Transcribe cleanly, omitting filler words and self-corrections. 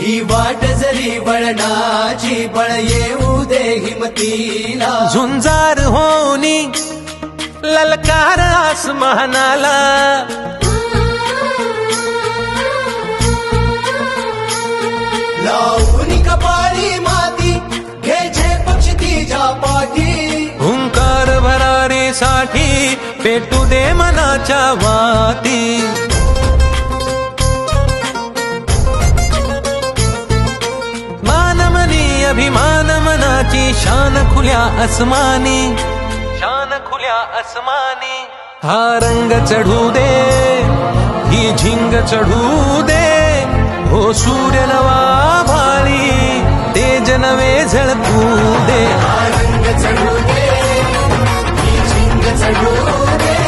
ही वाट जरी बळणाची बळ येऊ दे हिमतीला झुंजार होनी ललकार आसमानाला लावून कपाळी माती घ्यायचे पक्ष तिच्या पाठी हुंकार भरारीसाठी पेटू दे मनाच्या वाती मानमनी अभिमान मनाची शान खुल्या अस्मानी शान खुल्या अस्मानी हा रंग चढू दे ही झिंग चढू दे हो सूर्य नवा भाळी तेज नवे झळकू दे रंग चढू दे ही झिंग चढू दे